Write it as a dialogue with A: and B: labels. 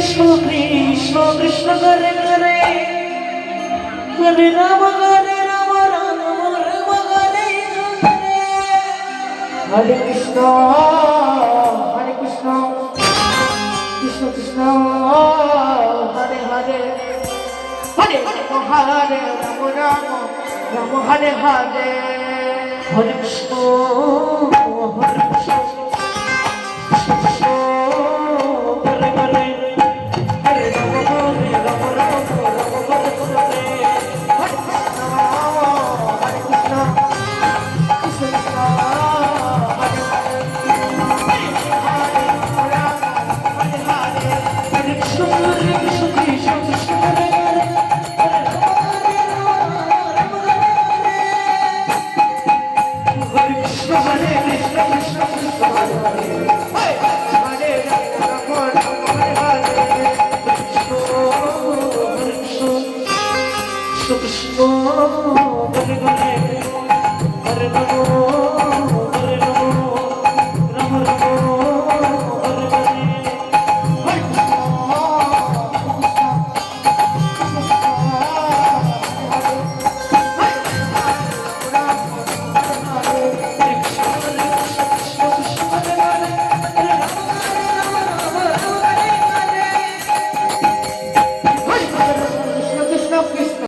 A: কৃষ্ণ কৃষ্ণ করে করে হরে রাম রাম রাম হরে হরে কৃষ্ণ কৃষ্ণ কৃষ্ণ হরে হরে হরে হরে রাম রাম রাম হরে হরে হরে কৃষ্ণ হরে কৃষ্ণ Krishna